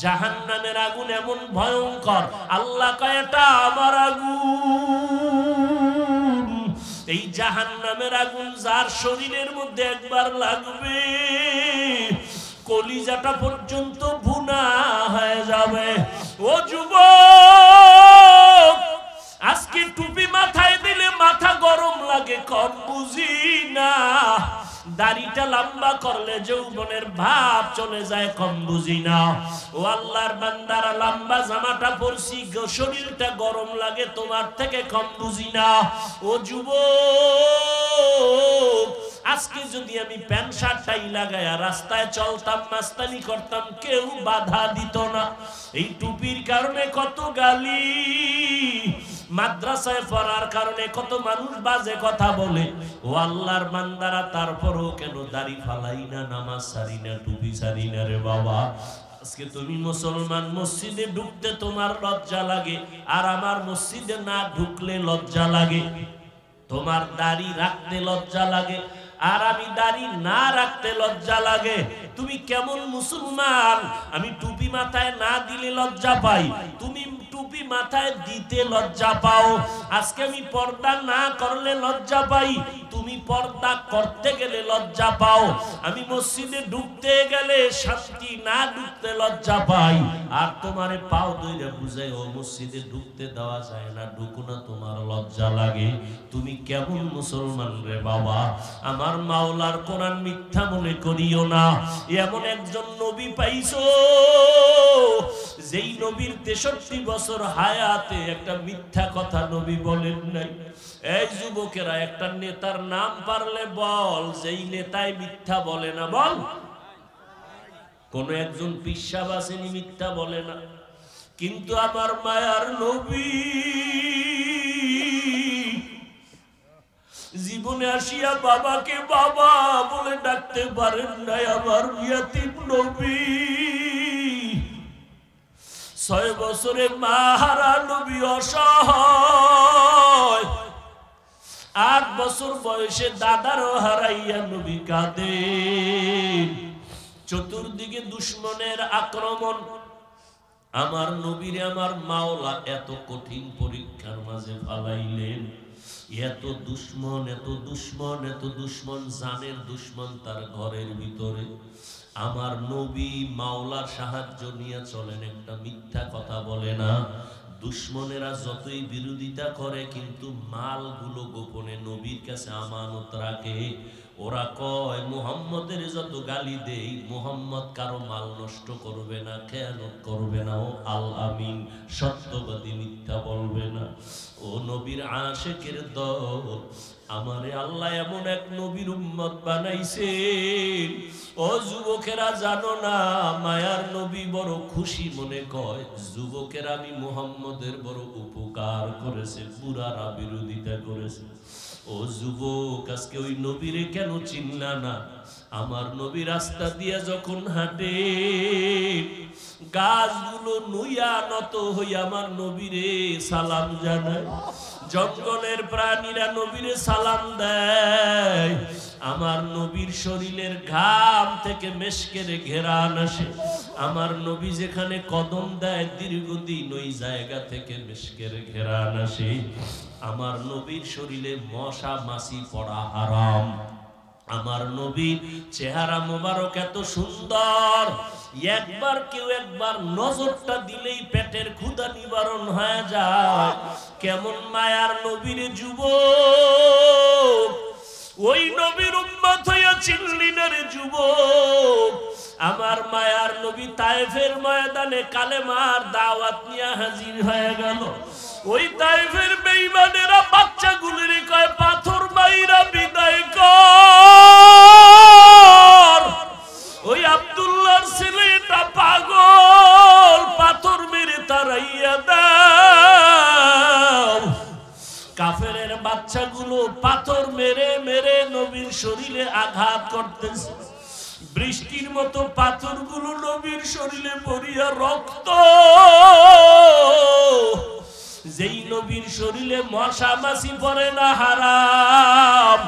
জাহান্নামের আগুন এমন ভয়ঙ্কর, আল্লাহ কয় এটা আমার আগুন। এই জাহান্নামের আগুন যার শরীরের মধ্যে একবার লাগবে কলিজাটা পর্যন্ত ভুনা হয়ে যাবে। ও যুবক, আজকে টুপি মাথায় দিলে মাথা গরম লাগে কম বুঝি না, দাড়িটা লম্বা করলে যৌবনের ভাব চলে যায় কম বুঝি না। ও আল্লাহর বান্দারা, লম্বা জামাটা পরছি শরীরটা গরম লাগে তোমার থেকে কম বুঝি না। ও যুবক, আজকে যদি আমি প্যান্ট শার্টটাই লাগায়া রাস্তায় চলতাম, মাস্তানি করতাম, কেউ বাধা দিত না। এই টুপির কারণে কত গালি, মাদ্রাসায় পড়ার কারণে কত মানুষ বাজে কথা বলে। ও আল্লাহর বান্দারা, তারপরও কেন দাড়ি ফালাই না, নামাজ ছাড়ি না, টুপি ছাড়ি না রে বাবা? আজকে তুমি মুসলমান, মসজিদে ঢুকতে তোমার লজ্জা লাগে, আর আমার মসজিদে না ঢুকলে লজ্জা লাগে। তোমার দাড়ি রাখতে লজ্জা লাগে, আর আমি দাড়ি না রাখতে লজ্জা লাগে। তুমি কেমন মুসলমান? আমি টুপি মাথায় না দিলে লজ্জা পাই, তুমি টুপি মাথায় দিতে লজ্জা পাও। আজকে আমি পর্দা না করলে লজ্জা পাই, তুমি পর্দা করতে গেলে লজ্জা পাও। আমি মসজিদে ঢুকতে গেলে শান্তি, না ঢুকতে লজ্জা পাই। আর তোমারে পাও ধরে বুঝাই ও মসজিদে ঢুকতে দেওয়া যায় না, ঢুকো না, তোমার লজ্জা লাগে। তুমি কেমন মুসলমান রে বাবা? আমার মাওলার কোরআন মিথ্যা মনে করিও না। এমন একজন নবী পাইছো যেই নবীর 63 বছর হায়াতে একটা মিথ্যা কথা নবী বলেন নাই। এই যুবকেরা, একটা নেতার নাম পারলে বল, যেই নেতায় মিথ্যা বলে না, বল। কোন একজন পিসাব আসেনি মিথ্যা বলে না, কিন্তু আমার মায়ার নবী জীবনে আসিয়া বাবাকে বাবা বলে ডাকতে পারেন নাই। আমার ইয়াতীম নবী, 6 বছরে মা হারা নবী, অসহায়। 8 বছর বয়সে দাদারও হারাইয়া নবী কাঁদেন। চতুর্দিকে দুশ্মনের আক্রমণ। আমার নবীরে আমার মাওলা এত কঠিন পরীক্ষার মাঝে ফালাইলেন। এত দুশ্মন, এত দুশ্মন, এত দুশ্মন, জানের দুশ্মন তার ঘরের ভিতরে। আমার নবী মাওলার সাহায্য নিয়ে চলেন, একটা মিথ্যা কথা বলে না। দুশ্মনেরা যতই বিরোধিতা করে, কিন্তু মালগুলো গোপনে নবীর কাছে আমানত রাখে। ওরা কয় মুহাম্মদের যত গালি দেই, মুহাম্মদ কারো মাল নষ্ট করবে না, খেয়ানত করবে না, ও আল আমিন, সত্যবাদী, মিথ্যা বলবে না। ও নবীর আশিকের দল, আমারে আল্লাহ এমন এক নবীর উম্মত বানাইছেন। ও যুবকেরা, জানো না মায়ার নবী বড় খুশি মনে কয়, যুবকেরা আমি মুহাম্মদের বড় উপকার করেছে, পুরারা বিরোধিতা করেছে। ও যুবক, আজকে ওই নবীরে কেন চিনলা না? আমার নবী রাস্তা দিয়া যখন হাঁটে, গাছগুলো নুইয়া নত হইয়া আমার নবীরে সালাম জানায়। জঙ্গলের প্রাণীরা নবীরে সালাম দেয়। আমার নবীর শরীরের ঘাম থেকে মেশকের ঘেরান আসে। আমার নবী যেখানে কদম দেয়, দীর্ঘদিন ওই জায়গা থেকে মেশকের ঘেরান আসে। আমার নবীর শরীরে মশা মাছি পড়া হারাম। আমার নবীর চেহারা মোবারক এত সুন্দর, একবার কেউ একবার নজরটা দিলেই পেটের ক্ষুধা নিবারণ হয়ে যায়। কেমন মায়ার নবীর যুবক, ওই নবীর উম্মত হইয়া চিনলি না রে যুবক। আমার মায়ার নবী তায়েফের ময়দানে কালেমার দাওয়াত নিয়ে হাজির হয়ে গেল। ওই তায়েফের বেঈমানেরা বাচ্চাগুলির কয়, পাথর মাইরা বিদায় কর। ওই আব্দুল্লাহর ছেলেটা পাগল, পাথর মেরে তাড়াইয়া দাও। কাফেরের বাচ্চাগুলো পাথর মেরে মেরে নবীর শরীরে আঘাত করতেছে। বৃষ্টির মতো পাথরগুলো নবীর শরীরে পড়িয়া রক্ত। যেই নবীর শরীরে মশা মাছি পড়ে না হারাম,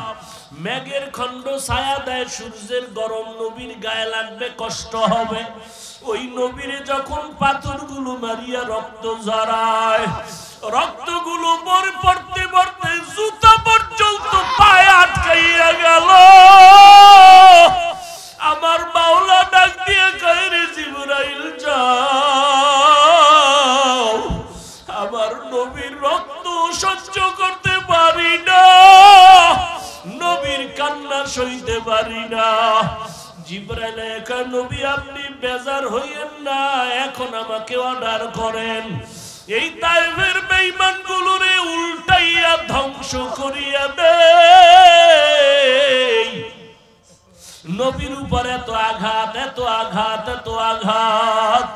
মেঘের খণ্ড ছায়া দেয়, সূর্যের গরম নবীর গায়ে লাগবে, কষ্ট হবে। ওই নবীরে যখন পাথরগুলো মারিয়া রক্ত ঝরায়, রক্তগুলো পড়তে পড়তে জুতা পর্যন্ত পায়ে আটকাইয়া গেল। আমার মাওলা ডাক দিয়ে কয়, রে জিবরাইল যাও, আমার নবীর রক্ত সহ্য করতে পারি না, নবীর কান্না সইতে পারি না। জিবরাইল কয়, নবী আপনি বেজার হইয়েন না, এখন আমাকে অর্ডার করেন, এই তায়েফের বেঈমানগুলোরে উল্টাইয়া ধ্বংস করিয়া দেই। নবীর উপর এত আঘাত, এত আঘাত, এত আঘাত,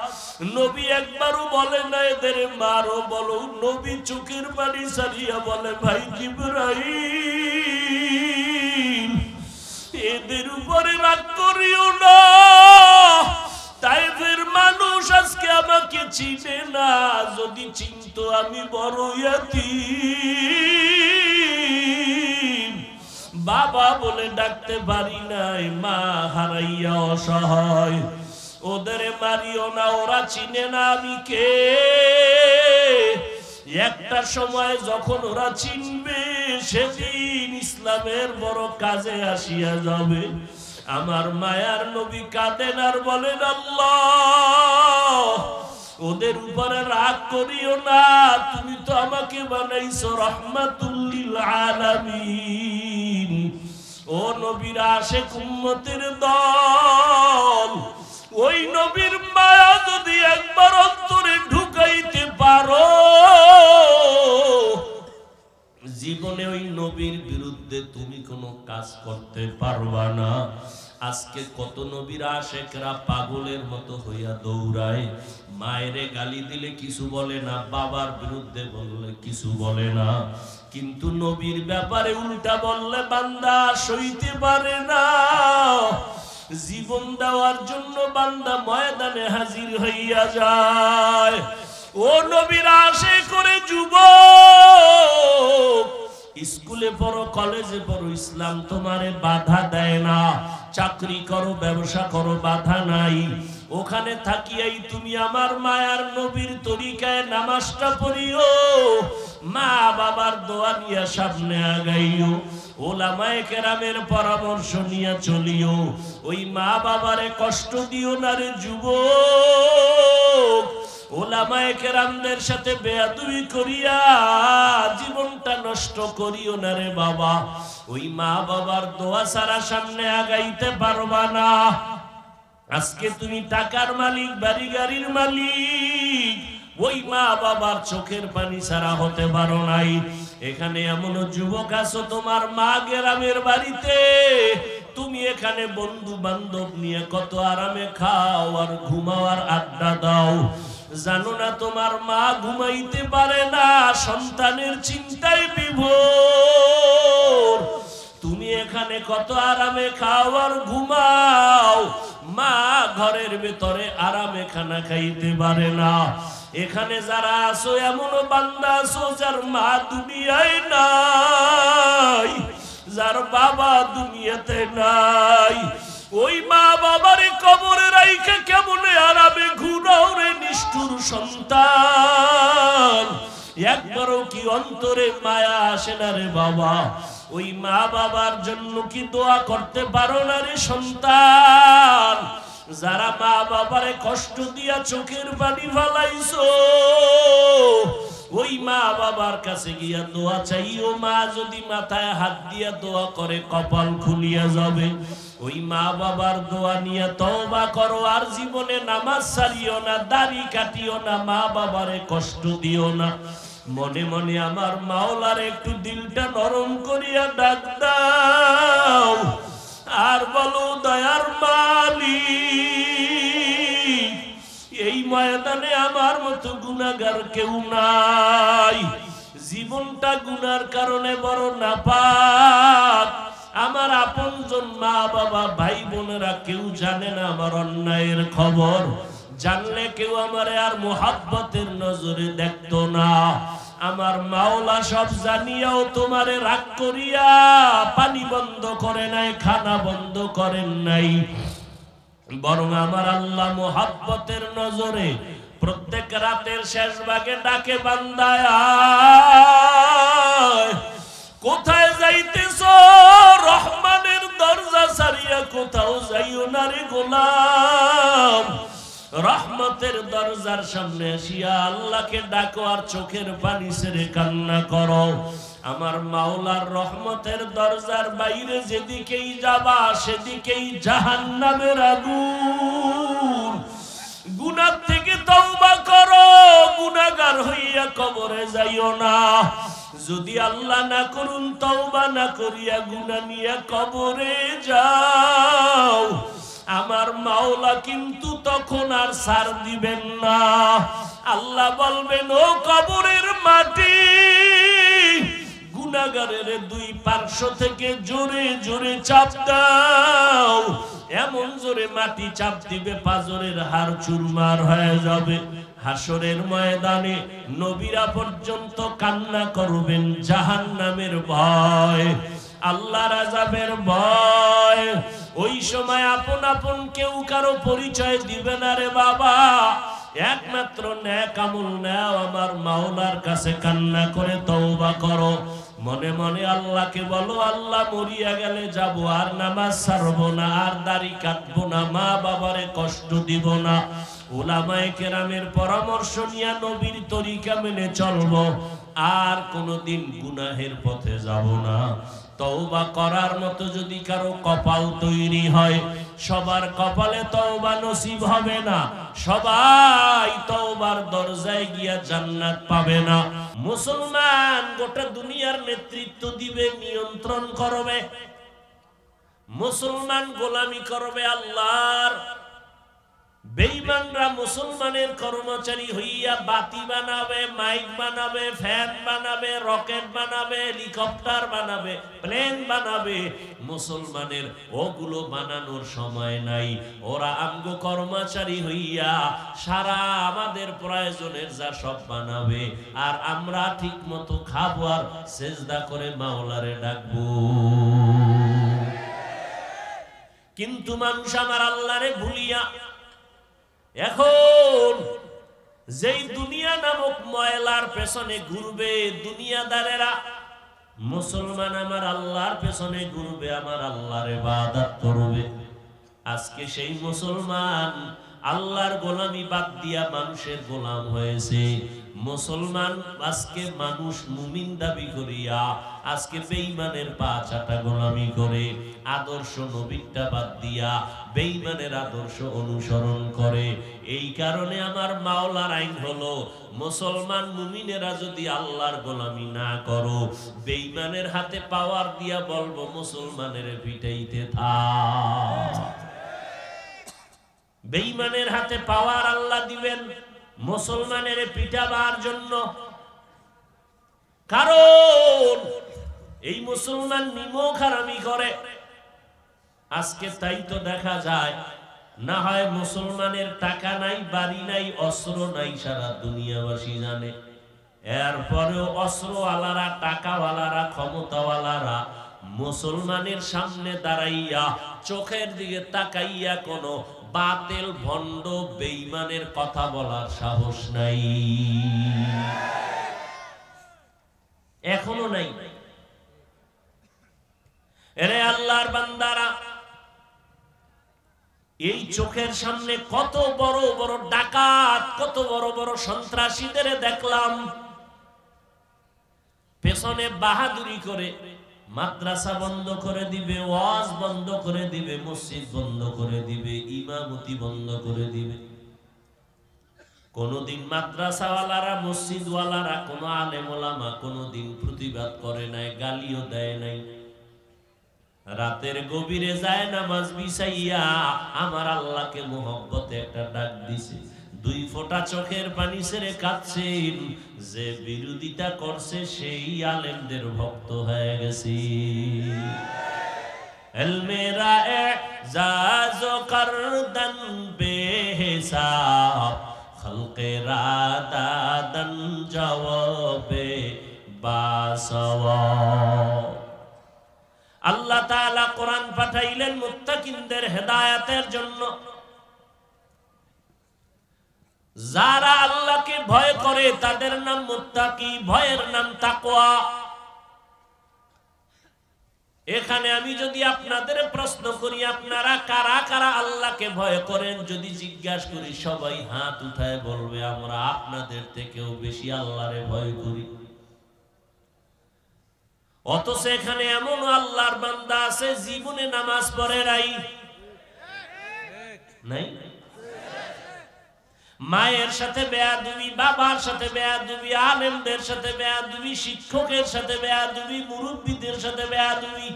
নবী একবারও বলে না এদের মারো, বলো। নবী চোখের পানি ছাড়িয়া বলে, ভাই জিবরাইল, এদের উপরে রাগ করিও না, তায়েফের মানুষ আজকে আমাকে চিনে না, যদি চিনতো আমি বড় ইয়াতীম, বাবা বলে ডাকতে পারি নাই, মা হারাইয়া অসহায়। ওদের মারিও না, ওরা চিনে না আমি কে। একটা সময় যখন ওরা চিনবে, সেদিন ইসলামের বড় কাজে আসিয়া যাবে। আমার মায়ার নবী কাঁদেন আর বলেন, আল্লাহ ওদের উপরে রাগ করিও না, তুমি তো আমাকে বানাইছো রাহমাতুল লিল আলামিন। ও নবীর আশিক উম্মতের দল, ওই নবীর মায়া যদি একবার অন্তরে ঢুকাইতে পারো, জীবনে ওই নবীর বিরুদ্ধে তুমি কোনো কাজ করতে পারবা না। আজকে কত নবীর আশিকরা পাগলের মতো হইয়া দৌড়ায়, মায়েরে গালি দিলে কিছু বলে না, বাবার বিরুদ্ধে বললে কিছু বলে না, কিন্তু নবীর ব্যাপারে উল্টা বললে বান্দা সইতে পারে না। জীবন দেওয়ার জন্য বান্দা ময়দানে হাজির হইয়া যায়। ও নবীর আশিক করে যুবক, স্কুলে পড়ো, কলেজে পড়ো, ইসলাম তোমারে বাধা দেয় না। চাকরি করো, ব্যবসা করো, বাধা নাই। ওখানে থাকিয়াই তুমি আমার মায়ার নবীর তরিকায় নামাজটা পড়িও, মা বাবার দোয়া নিয়ে সামনে আগাইও, ওলামায়ে কেরামের পরামর্শ নিয়ে চলিও। ওই মা বাবারে কষ্ট দিও না রে যুবক, ওলামায়ে কেরামদের সাথে বেয়াদবি করিয়া জীবনটা নষ্ট করিও না রে বাবা। ওই মা বাবার দোয়া ছাড়া সামনে আগাইতে পারবা না। আজকে তুমি টাকার মালিক, বাড়ি গাড়ির মালিক, ওই মা বাবার চোখের পানি ছাড়া হতে পারো নাই। এখানে এমন যুবক আছো, তোমার মা গ্রামের বাড়িতে, তুমি এখানে বন্ধু বান্ধব নিয়ে কত আরামে খাও আর ঘুমাও আর আড্ডা দাও। জানো না তোমার মা ঘুমাইতে পারে না, সন্তানের চিন্তায় বিভোর। তুমি এখানে কত আরামে খাও আর ঘুমাও, মা ঘরের ভেতরে আরামে খানা খাইতে পারে না। এখানে যারা আছো, এমন বান্দা আছো যার মা দুনিয়ায় নাই, যার বাবা দুনিয়াতে নাই। ওই মা বাবারে কবরে রাইখে কেমনে আরামে ঘুরাও রে নিষ্ঠুর সন্তান। একবারও কি অন্তরে মায়া আসে না রে বাবা? ওই মা বাবার জন্য কি দোয়া করতে পারো না রে সন্তান? যারা মা বাবারে কষ্ট দিয়া চোখের পানি ফালাইছো, ওই মা বাবার কাছে গিয়া দোয়া চাইও। মা যদি মাথায় হাত দিয়া দোয়া করে কপাল খুলিয়া যাবে। ওই মা বাবার দোয়া নিয়ে তওবা করো, আর জীবনে নামাজ ছাড়িও না, দাড়ি কাটিও না, মা বাবারে কষ্ট দিও না। মনে মনে আমার মাওলার একটু দিলটা নরম করিয়া ডাক দাও আর বলো, দয়ার মালিক, এই ময়দানে আমার মতো গুনাহগার কেউ নাই। জীবনটা গুনার কারণে বড় নাপাক। আমার আপনজন মা বাবা ভাই বোনেরা কেউ জানে না আমার অন্যায়ের খবর। জানলে কেউ আমারে আর মোহাব্বতের নজরে দেখতো না। আমার মাওলা সব জানিয়াও তোমারে রাগ করিয়া পানি বন্ধ করে নাই, খানা বন্ধ করেন নাই, বরং আমার আল্লাহ মোহাব্বতের নজরে প্রত্যেক রাতের শেষ ভাগে ডাকে, বান্দায় কোথায় যাইতেছ? রহমানের দরজা ছাড়িয়া কোথাও যাইও না রে গোলাম। রহমতের দরজার সামনে আসিয়া আল্লাহকে ডাকো আর চোখের পানি ছেড়ে কান্না করো। আমার মাওলার রহমতের দরজার বাইরে যেদিকেই যাবা সেদিকেই জাহান্নামের আগুন। গুনাহ থেকে তওবা করো, গুনাহগার হইয়া কবরে যাইও না। যদি আল্লাহ না করুন তওবা না করিয়া গুনাহ নিয়ে কবরে যাও, আমার মাওলা কিন্তু তখন আর ছাড় দিবেন না। আল্লাহ বলবেন, ও কবরের মাটি, গুনাহগারের দুই পার্শ্ব থেকে জোরে জোরে চাপ দাও। এমন জোরে মাটি চাপ দিবে পাজরের হাড় চুরমার হয়ে যাবে। হাসরের ময়দানে নবীরা পর্যন্ত কান্না করবেন জাহান্নামের ভয়, আল্লাহর আযাবের ভয়। ওই সময় আপন আপন কেউ কারো পরিচয় দিবে না রে বাবা। একমাত্র নেক আমল নাও, আমার মাওলার কাছে কান্না করে তওবা করো। মনে মনে আল্লাহকে বলো, আল্লাহ মরিয়া গেলে যাব, আর নামাজ ছাড়বো না, আর দাড়ি কাটবো না, মা বাবারে কষ্ট দিব না, উলামায়ে কেরামের পরামর্শ নিয়ে নবীর তরিকা মেনে চলবো, আর কোনোদিন গুনাহের পথে যাব না। তওবা করার মতো যদি কারো কপাল তৈরি হয়, সবার কপালে তওবা নসিব হবে না, সবাই তওবার দরজায় গিয়া জান্নাত পাবে না। মুসলমান গোটা দুনিয়ার নেতৃত্ব দিবে, নিয়ন্ত্রণ করবে, মুসলমান গোলামি করবে আল্লাহর। বেঈমানরা মুসলমানের কর্মচারী হইয়া বাতি বানাবে, মাইক বানাবে, ফ্যান বানাবে, রকেট বানাবে, হেলিকপ্টার বানাবে, প্লেন বানাবে। মুসলমানের ওগুলো বানানোর সময় নাই। ওরা আমগো কর্মচারী হইয়া সারা আমাদের প্রয়োজনের যা সব বানাবে, আর আমরা ঠিক মতো খাবো আর সেজদা করে মাওলারে ডাকবো। কিন্তু মানুষ আমার আল্লাহরে ভুলিয়া এখন যেই দুনিয়া নামক ময়লার পেছনে ঘুরবে দুনিয়াদারেরা, মুসলমান আমার আল্লাহর পেছনে ঘুরবে, আমার আল্লাহর ইবাদত করবে। আজকে সেই মুসলমান আল্লাহর গোলামি বাদ দিয়া মানুষের গোলাম হয়েছে। মুসলমান আজকে মানুষ মুমিন দাবি করিয়া আজকে বেঈমানের পা চাটা গোলামি করে, আদর্শ নবীটা বাদ দিয়া বেঈমানের আদর্শ অনুসরণ করে। এই কারণে আমার মাওলার আইন হলো, মুসলমান মুমিনেরা যদি আল্লাহর গোলামি না করো, বেঈমানের হাতে পাওয়ার দিয়া বলবো মুসলমানের পিটাইতে থাক। বেঈমানের হাতে পাওয়ার আল্লাহ দিবেন মুসলমানের পিটাবার জন্য। কারণ এই মুসলমান নিমক হারামি করে। আজকে তাই তো দেখা যায়, না হয় মুসলমানের টাকা নাই, বাড়ি নাই, অস্ত্র নাই, সারা দুনিয়াবাসী জানে। এরপরেও অস্ত্রওয়ালারা, টাকাওয়ালারা, ক্ষমতাওয়ালারা মুসলমানের সামনে দাঁড়াইয়া চোখের দিকে তাকাইয়া কোনো বাতিল ভণ্ড বেঈমানের কথা বলার সাহস নাই, এখনো নাই। এরে আল্লাহর বান্দারা, এই চোখের সামনে কত বড় বড় ডাকাত, কত বড় বড় সন্ত্রাসীদের দেখলাম পেছনে বাহাদুরি করে মাদ্রাসা বন্ধ করে দিবে, ওয়াজ বন্ধ করে দিবে, মসজিদ বন্ধ করে দিবে, ইমামতি বন্ধ করে দিবে। কোনদিন মাদ্রাসাওয়ালারা, মসজিদওয়ালারা, কোন আলেম ওলামা কোনদিন প্রতিবাদ করে নাই, গালিও দেয় নাই। রাতের গভীরে যায় নামাজ বিছাইয়া আমার আল্লাহকে মোহব্বতে একটা ডাক দিছে, দুই ফোঁটা চোখের পানি ছেড়ে কাঁদছেন। যে বিরোধিতা করছে সেই আলেমদের ভক্ত হয়ে গেছে। এলমেরা এজাজ করদন বেহিসাব, কেরাদাদান জওয়াবে বাসাওয়া। আল্লাহ তাআলা কোরআন পাঠাইলেন মুত্তাকিনদের হেদায়েতের জন্য। যারা আল্লাহকে ভয় করে তাদের নাম মুত্তাকি, ভয়ের নাম তাকওয়া। এখানে আমি যদি আপনাদের প্রশ্ন করি আপনারা কারা কারা আল্লাহকে ভয় করেন, যদি জিজ্ঞাসা করি সবাই হাত উঠায় বলবে আমরা আপনাদের থেকেও বেশি আল্লাহরে ভয় করি। অথচ এখানে এমন আল্লাহর বান্দা আছে জীবনে নামাজ পড়ে নাই, মায়ের সাথে বেয়াদবি, বাবার সাথে বেয়াদবি, আলেমদের সাথে বেয়াদবি, শিক্ষকের সাথে বেয়াদবি, মুরব্বীদের সাথে বেয়াদবি।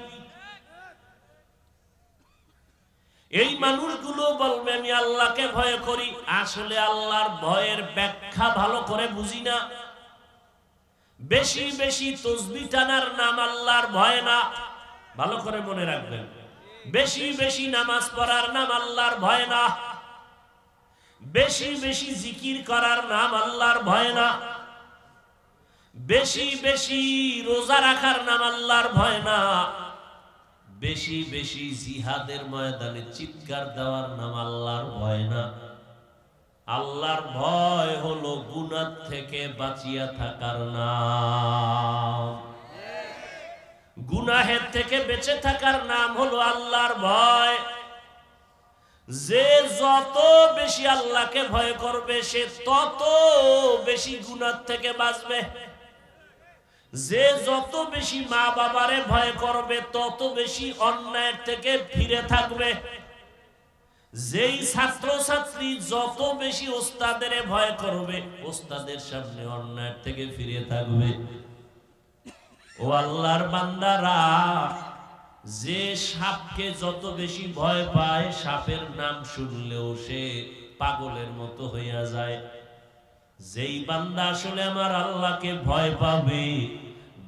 এই মানুষগুলো বলবে আমি আল্লাহকে ভয় করি, আসলে আল্লাহর ভয়ের ব্যাখ্যা ভালো করে বুঝি না। বেশি বেশি তাসবিহ টানার নাম আল্লাহর ভয় না, ভালো করে মনে রাখবেন। বেশি বেশি নামাজ পড়ার নাম আল্লাহর ভয় না, বেশি বেশি জিকির করার নাম আল্লাহর ভয় না, বেশি বেশি রোজা রাখার নাম আল্লাহর ভয় না, বেশি বেশি জিহাদের ময়দানে চিৎকার দেওয়ার নাম আল্লাহর ভয় না। আল্লাহর ভয় হলো গুনাহ থেকে বাঁচিয়া থাকার নাম। গুনাহের থেকে বেঁচে থাকার নাম হলো আল্লাহর ভয়। যে যত বেশি আল্লাহকে ভয় করবে সে তত বেশি গুনাহ থেকে বাঁচবে। যে যত বেশি মা বাবারে ভয় করবে তত বেশি অন্যায়ের থেকে ফিরে থাকবে। যেই ছাত্র ছাত্রী যত বেশি ওস্তাদের ভয় করবে ওস্তাদের সামনে অন্যায়ের থেকে ফিরে থাকবে। ও আল্লাহর বান্দারা, যে সাপকে যত বেশি ভয় পায় সাপের নাম শুনলেও সে পাগলের মতো হইয়া যায়। যেই বান্দা আসলে আমার আল্লাহকে ভয় পাবে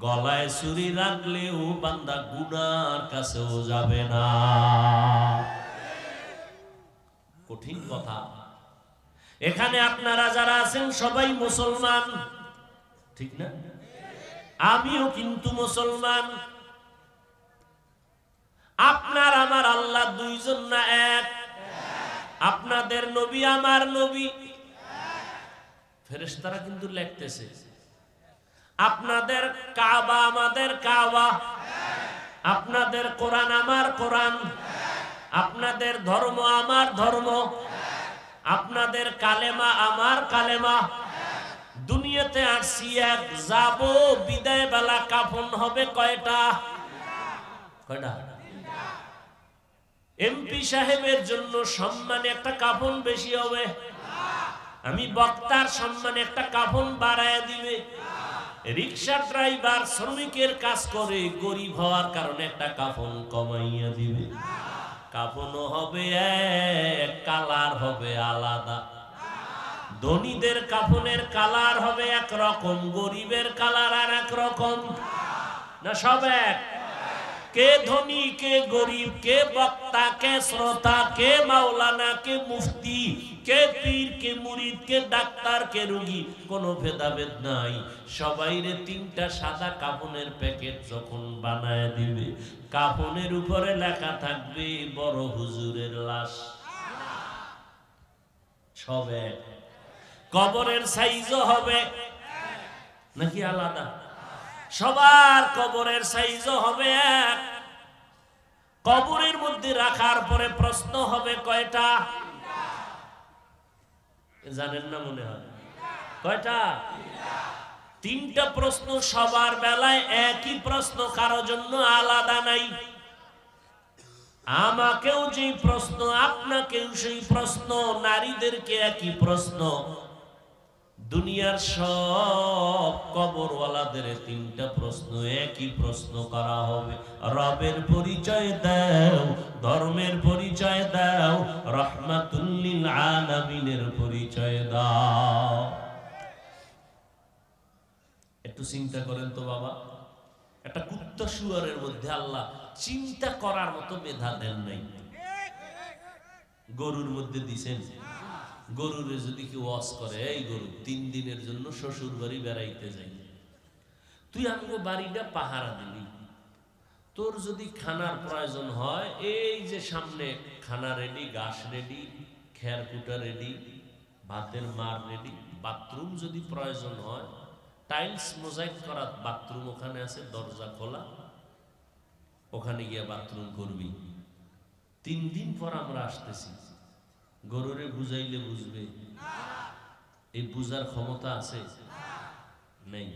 গলায় ছুরি রাখলেও বান্দা গুনার কাছেও যাবে না। কঠিন কথা। এখানে আপনারা যারা আছেন সবাই মুসলমান, ঠিক না? আমিও কিন্তু মুসলমান। আপনার আমার আল্লাহ দুইজন না এক? আপনাদের নবী আমার নবী, ফেরেশতারা কিন্তু লিখতেছে। আপনাদের কাবা আমাদের কাবা, আপনাদের কোরআন আমার কোরআন, আপনাদের ধর্ম আমার ধর্ম, আপনাদের কালেমা আমার কালেমা। দুনিয়াতে আসছি এক, যাব বিদায় বেলা কাফন হবে কয়টা? কয়টা? এমপি সাহেবের জন্য সম্মানে একটা কাফন বেশি হবে, আমি বক্তার সম্মানে একটা কাফন বাড়ায় দিবে। রিক্সা ড্রাইভার শ্রমিকের কাজ করে গরিব হওয়ার কারণে একটা কাফন কমাইয়া দিবে। কাফনও হবে এক, কালার হবে আলাদা। ধনীদের কাফনের কালার হবে এক রকম, গরিবের কালার আর এক রকম না? সব এক? কে ধনী কে গরিব, কে বক্তা কে শ্রোতা, কে মাওলানা কে মুফতি, কে পীর কে মুরিদ, কে ডাক্তার কে রোগী, কোনো ভেদাভেদ নাই। সবাইরে তিনটা সাদা কাফনের প্যাকেট যখন বানায় দিবে, কাফনের উপরে লেখা থাকবে বড় হুজুরের লাশ। সব এক। কবরের সাইজও হবে নাকি আলাদা? সবার কবরের সাইজও হবে এক। কবরের মধ্যে রাখার পরে প্রশ্ন হবে কয়টা? জানেন না মনে হয়? কয়টা? তিনটা প্রশ্ন। সবার বেলায় একই প্রশ্ন, কারো জন্য আলাদা নাই। আমাকেও যে প্রশ্ন, আপনাকেও সেই প্রশ্ন, নারীদেরকে একই প্রশ্ন। দুনিয়ার সব কবরওয়ালাদের তিনটা প্রশ্ন, একই প্রশ্ন করা হবে। রবের পরিচয় দাও, ধর্মের পরিচয় দাও, রাহমাতুল লিল আলামিনের পরিচয় দাও। একটু চিন্তা করেন তো বাবা, একটা কুত্তা শুয়ারের মধ্যে আল্লাহ চিন্তা করার মতো মেধা দেন নাই। গরুর মধ্যে দিছেন, গরুরে যদি কেউ ওয়াজ করে, এই গরু 3 দিনের জন্য শ্বশুর বাড়ি বেড়াইতে যাই, তুই আমগো বাড়িটা পাহারা দিবি, তোর যদি খানার প্রয়োজন হয় এই যে সামনে খানা রেডি, ঘাস রেডি, খের কুটা রেডি, ভাতের মার রেডি, বাথরুম যদি প্রয়োজন হয় টাইলস মোজাইক করা বাথরুম ওখানে আছে, দরজা খোলা, ওখানে গিয়ে বাথরুম করবি। 3 দিন পর আমরা আসতেছি। গরুরে বুঝাইলে বুঝবে? এই বুঝার ক্ষমতা আছে? নেই।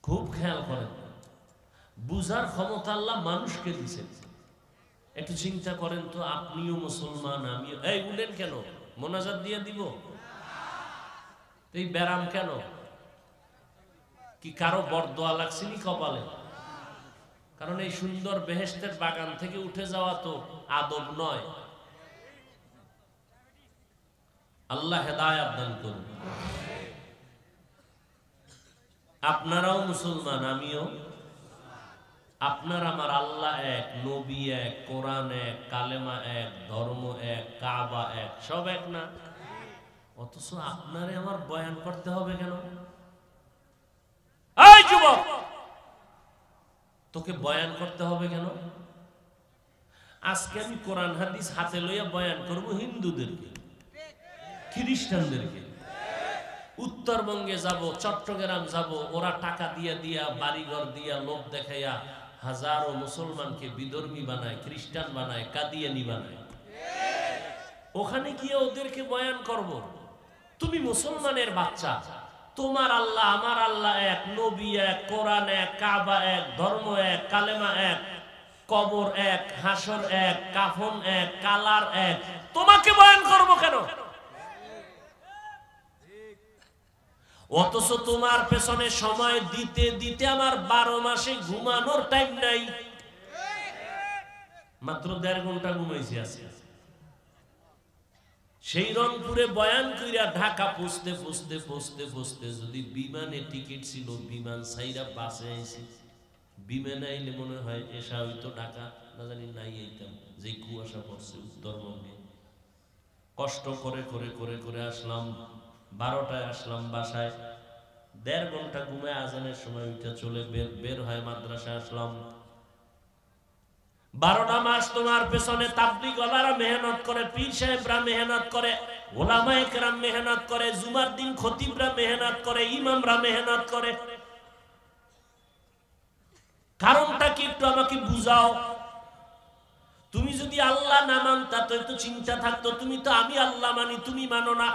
খুব খেয়াল করেন, বুঝার ক্ষমতা আল্লাহ মানুষকে দিয়েছেন। একটু চিন্তা করেন তো, আপনিও মুসলমান, আমিও। এই উঠেন কেন? মোনাজাত দিয়ে দিব? এই ব্যারাম কেন? কি কারো বরদোয়া লাগছিনি কপালে? কারণ এই সুন্দর বেহেশতের বাগান থেকে উঠে যাওয়া তো আদব নয়। আল্লাহ হেদায়েত দান করুন। আপনারাও মুসলমান, আমিও। আপনার আমার আল্লাহ এক, নবী এক, কোরআন এক, কালেমা এক, ধর্ম এক, কাবা এক, সব এক না? অথচ আপনারে আমার বয়ান করতে হবে কেন? এই যুবক, তোকে বয়ান করতে হবে কেন? আজকে আমি কোরআন হাদিস হাতে লইয়া বয়ান করব হিন্দুদেরকে, খ্রিস্টানদেরকে। উত্তরবঙ্গে যাব, চট্টগ্রাম যাব, ওরা টাকা দিয়া দিয়া, বাড়িঘর দিয়া, লোক দেখাইয়া হাজারো মুসলমানকে বিধর্মী বানায়, খ্রিস্টান বানায়, কাদিয়ানি বানায়। ওখানে গিয়ে ওদেরকে বয়ান করব। তুমি মুসলমানের বাচ্চা, তোমার আল্লাহ আমার আল্লাহ এক, নবী এক, কোরআন এক, কাবা এক, ধর্ম এক, কালেমা এক, কবর এক, হাসর এক, কাফন এক, কালার এক। তোমাকে বয়ান করব কেন? অথচ তোমার পেছনে সময় দিতে দিতে আমার 12 মাসে ঘুমানোর টাইম নাই। মাত্র 1.5 ঘন্টা ঘুমাইছি আজকে। সেই রংপুরে বয়ান কইরা ঢাকা পৌঁছতে পৌঁছতে পৌঁছতে পৌঁছতে যদি বিমানে টিকিট ছিল, বিমান ছাইরা বাসে আইছি। বিমানে আইলে মনে হয় এসা হইতো ঢাকা, না জানি নাই এইতাম, যে কুয়াশা পড়ছে উত্তরবঙ্গে। কষ্ট করে করে করে করে আসলাম, 12টায় আসলাম বাসায়। 1.5 ঘন্টা ঘুমায় আজানের সময় উঠে চলে বের হয় মাদ্রাসায় আসলাম। 12টা মাস তোমার পেছনে তাবলীগ ওয়ালারা মেহনত করে, পীর সাহেবরা মেহনত করে, ওলামায়ে কেরাম মেহনত করে, জুমার দিন খতিবরা মেহনত করে, ইমামরা মেহনত করে। কারণটা কি একটু আমাকে বুঝাও। তুমি যদি আল্লাহ না মানতা তো একটু চিন্তা থাকতো। তুমি তো আমি আল্লাহ মানি, তুমি মানো না।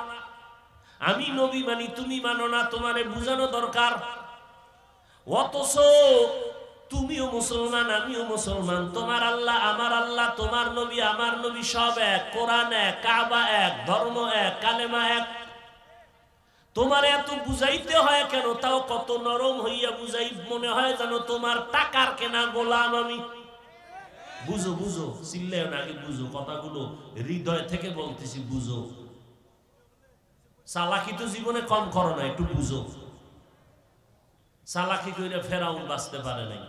আমি নবী মানি, তুমি মানো না। তোমারে বুঝানো দরকার। অথচ তুমিও মুসলমান, আমিও মুসলমান। তোমার আল্লাহ আমার আল্লাহ, তোমার নবী আমার নবী, সব এক, কোরআন এক, কাবা এক, ধর্ম এক, কালেমা এক। তোমার এত বুঝাইতে হয় কেন? তাও কত নরম হইয়া বুঝাই, মনে হয় জানো তোমার টাকার কেনা গোলাম আমি। বুঝো বুঝো, চিল্লায় না, আগে বুঝো। কথাগুলো হৃদয় থেকে বলতেছি, বুঝো। চালাকি তো জীবনে কম করো না, একটু বুঝো। চালাকি কইরা ফেরাউন বাঁচতে পারে নাই,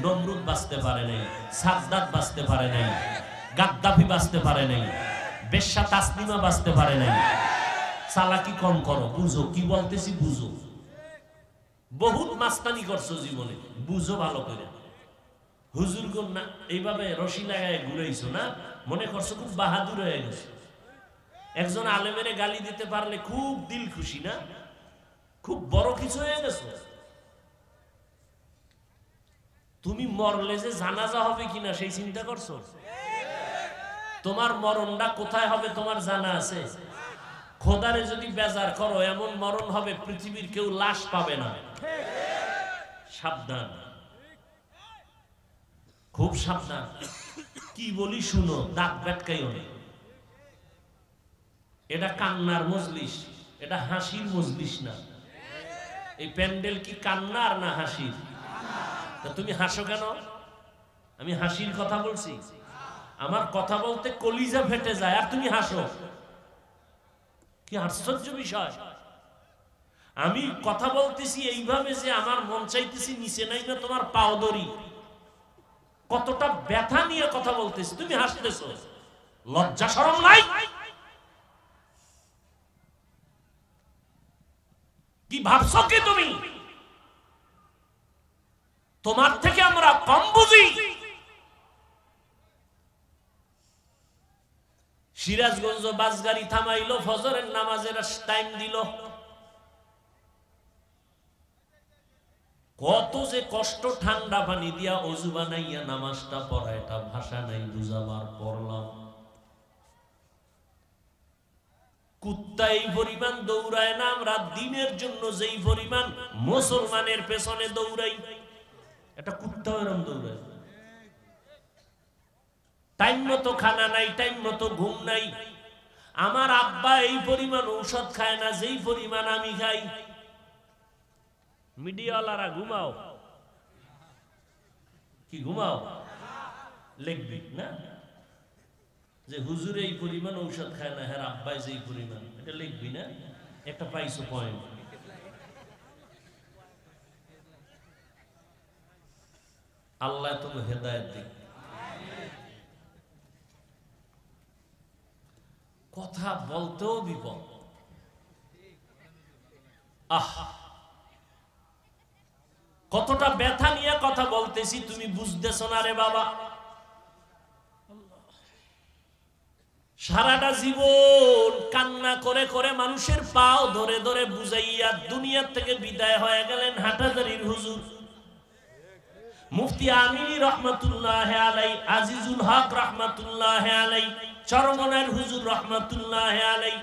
নমরুদ বাঁচতে পারে নাই, সাদ্দাত বাঁচতে পারে নাই, গাদ্দাফি বাঁচতে পারে নাই, বেশ্যা তাসলিমা বাঁচতে পারে নাই। চালাকি কম করো, বুঝো কি বলতেছি, বুঝো। বহুত মাস্তানি করছো জীবনে, বুঝো ভালো করে। হুজুর গো না এইভাবে রশি লাগায় ঘুরাইছো না, মনে করছো খুব বাহাদুর হয়ে গেছো। একজন আলেমেরে গালি দিতে পারলে খুব দিল খুশি না, খুব বড় কিছু হয়ে গেছো। তুমি মরলে যে জানাজা হবে কিনা সেই চিন্তা করছো? তোমার মরণটা কোথায় হবে তোমার জানা আছে? খোদারে যদি বেজার করো, এমন মরণ হবে পৃথিবীর কেউ লাশ পাবে না। সাবধান, খুব সাবধান। কি বলি শুনো, দাঁত বেটকাইও না। এটা কান্নার মজলিস, এটা হাসির মজলিস না। এই প্যান্ডেল কি কান্নার না হাসির? তা তুমি হাসো কেন? আমি হাসির কথা বলছি। আমার কথা বলতে কলিজা ফেটে যায়, আর তুমি হাসো। কি আশ্চর্য বিষয়। আমি কথা বলতেছি এইভাবে যে আমার মন চাইতেছি নিচে নাই না তোমার পাও ধরি। কতটা ব্যথা নিয়ে কথা বলতেছি, তুমি হাসতেছো। লজ্জা শরম নাই? কি ভাবছো কি তুমি? তোমার থেকে আমরা কম বুঝি? সিরাজগঞ্জ বাস গাড়ি থামাইলো, ফজরের নামাজের টাইম দিল। কত যে কষ্ট, ঠান্ডা পানি দিয়া অজু বানাইয়া নামাজটা পড়া, এটা ভাষা নাই বুঝাবার। পড়লাম, কুত্তা এই পরিমাণ দৌড়ায় না, আমরা দিনের জন্য যেই পরিমাণ মুসলমানের পেছনে দৌড়াই, এটা কুত্তা এরকম দৌড়ায়। টাইম মতো খানা নাই, টাইম মতো ঘুম নাই। আমার আব্বা এই পরিমাণ ঔষধ খায় না যেই পরিমাণ আমি খাই। মিডিয়াওয়ালারা ঘুমাও, কি ঘুমাও? লিখবি না যে হুজুর এই পরিমাণ ঔষধ খায় না, হ্যাঁ আব্বাই যেই পরিমাণ, এটা লিখবি না? একটা পাইছো পয়েন্ট। আল্লাহ তুমি হেদায়েত দিক। কথা বলতেও বিপদ। কতটা ব্যথা নিয়ে কথা বলতেছি তুমি বুঝতেছো না রে বাবা। সারাটা জীবন কান্না করে করে মানুষের পাও ধরে ধরে বুঝাইয়া দুনিয়া থেকে বিদায় হয়ে গেলেন হাটাজারির হুজুর মুফতি আমিনী রহমাতুল্লাহ আলাই, আজিজুল হক রহমাতুল্লাহ আলাই, চরমনার হুজুর রহমাতুল্লাহ আলাই,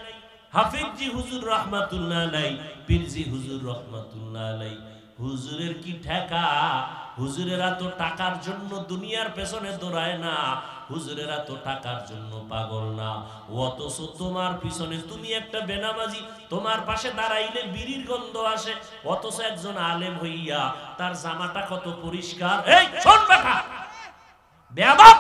হাফিজি হুজুর রহমাতুল্লাহ আলাই, পীরজি হুজুর রহমাতুল্লাহ আলাই। হুজুরের কি ঠেকা? হুজুরেরা তো টাকার জন্য দুনিয়ার পেছনে দৌড়ায় না, হুজুরেরা তো টাকার জন্য পাগল না। অথচ তোমার পিছনে তুমি একটা বেনামাজি, তোমার পাশে দাঁড়াইলে বিড়ির গন্ধ আসে, অথচ একজন আলেম হইয়া তার জামাটা কত পরিষ্কার। এই শোন বেটা, বেয়াদব,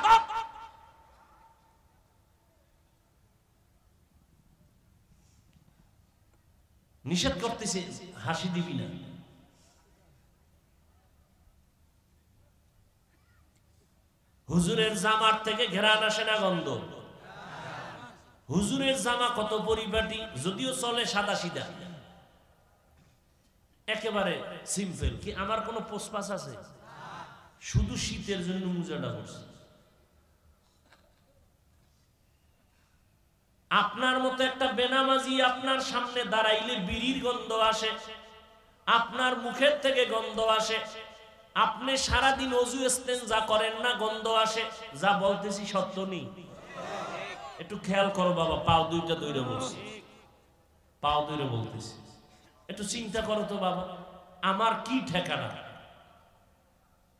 নিষেধ করতেছে, হাসি দিবি না। হুজুরের জামার থেকে ঘেরান আসে না গন্ধ? হুজুরের জামা কত পরিপাটি, যদিও চলে সাদা সিধা, একেবারে সিম্পল। কি আমার কোনো পোষপাস আছে? শুধু শীতের জন্য মুজাটা করছে। আপনার মতো একটা বেনামাজি আপনার সামনে দাঁড়াইলে বিড়ির গন্ধ আসে, আপনার মুখের থেকে গন্ধ আসে, আপনি সারাদিন অজু ইস্তেনজা করেন না, গন্ধ আসে। যা বলতেছি সত্য নেই? একটু খেয়াল করো বাবা, পাও দুইটা দৌড়ে বলছি, পাও দৌড়ে বলতেছি, একটু চিন্তা করো তো বাবা, আমার কি ঠেকানা,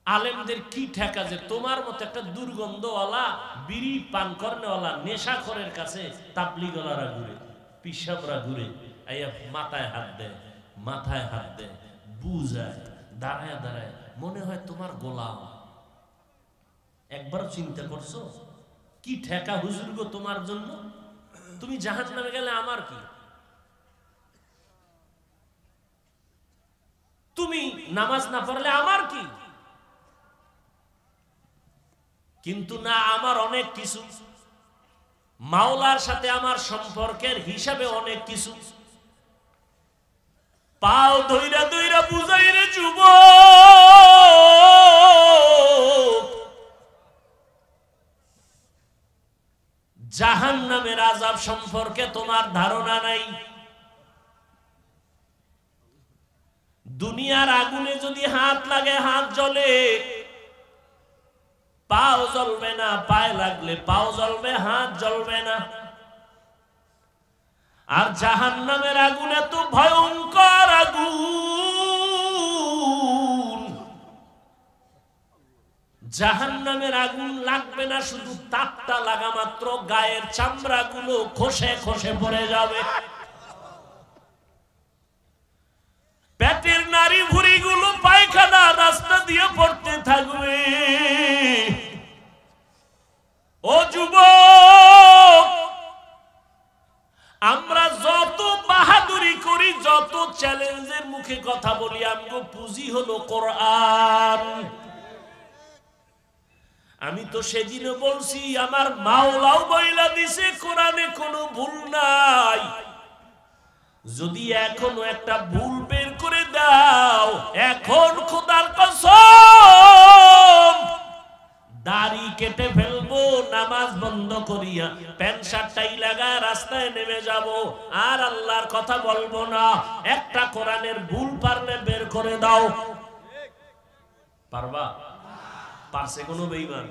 আলেমদের কি ঠেকা যে তোমার মতো একটা দুর্গন্ধওয়ালা বিড়ি পান করনেওয়ালা নেশাখোরের কাছে তাবলিগওয়ালারা ঘুরে, পিসাবরা ঘুরে, মাথায় হাত দেয়, মাথায় হাত দেয়, বুঝায়, দাঁড়ায় দাঁড়ায়, মনে হয় তোমার গোলাম। একবার চিন্তা করছো কি ঠেকা হুজুর গো তোমার জন্য? তুমি জাহান্নামে গেলে আমার কি? তুমি নামাজ না পড়লে আমার কি? কিন্তু না, আমার অনেক কিছু, মাওলার সাথে আমার সম্পর্কের হিসাবে অনেক কিছু। পাও ধইরা ধইরা বুঝাই রে যুবক, জাহান্নামের আযাব সম্পর্কে তোমার ধারণা নাই। দুনিয়ার আগুনে যদি হাত লাগে হাত জ্বলে, পাও জ্বলবে না, পায়ে লাগলে পাও জ্বলবে, হাত জ্বলবে না। আর জাহান্নামের আগুন এত ভয়ঙ্কর আগুন, জাহান্নামের আগুন লাগবে না, শুধু তাপটা লাগা মাত্র গায়ের চামড়াগুলো খসে খসে পড়ে যাবে, পেটের নারী ভুঁড়িগুলো পায়খানা রাস্তা দিয়ে পড়তে থাকবে। ও যুবক, আমরা যত বাহাদুরি করি, যত চ্যালেঞ্জের মুখে কথা বলি, আমগো পুঁজি হলো কোরআন। আমি তো সেদিনও বলছি, আমার মাওলাও বইলা দিছে কোরআনে কোনো ভুল নাই। যদি এখনো একটা ভুল বের করে দাও, এখন খোদার কসম দাড়ি কেটে ফেলবো, নামাজ বন্ধ করিয়া প্যান্ট শার্টটাই লাগা রাস্তায় নেমে যাব, আর আল্লাহর কথা বলবো না। একটা কোরআনের ভুল পারলে বের করে দাও। পারবা? পারছে কোনো বেঈমান?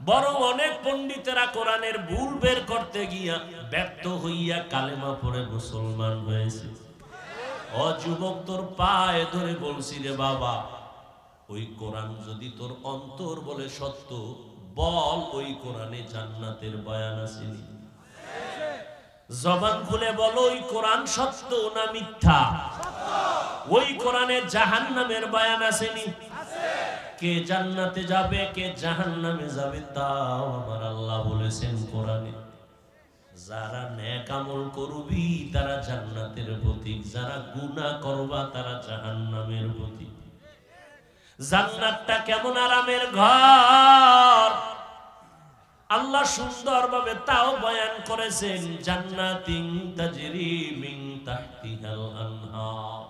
বরং অনেক পণ্ডিতেরা কোরআনের ভুল বের করতে গিয়া ব্যর্থ হইয়া কালেমা পড়ে মুসলমান হয়েছে। ও যুবক, তোর পায়ে ধরে বলছি রে বাবা, ওই কোরআন যদি তোর অন্তর বলে সত্য, বল ওই কোরআনে জান্নাতের বয়ান আছে? জবান খুলে বলো, ওই কোরআন সত্য না মিথ্যা? ওই কোরআনে জাহান্নামের বয়ান আসেনি? কে জান্নাতে যাবে কে জাহান্নামে যাবে তাও আমার আল্লাহ বলেছেন কোরআনে। যারা নেক আমল করবি তারা জান্নাতের প্রতীক, যারা গুনাহ করবা তারা জাহান্নামের প্রতীক। জান্নাতটা কেমন আরামের ঘর আল্লাহ সুন্দরভাবে তাও বয়ান করেছেন। জান্নাতিন তাজরি মিন তাহতিহাল আনহার,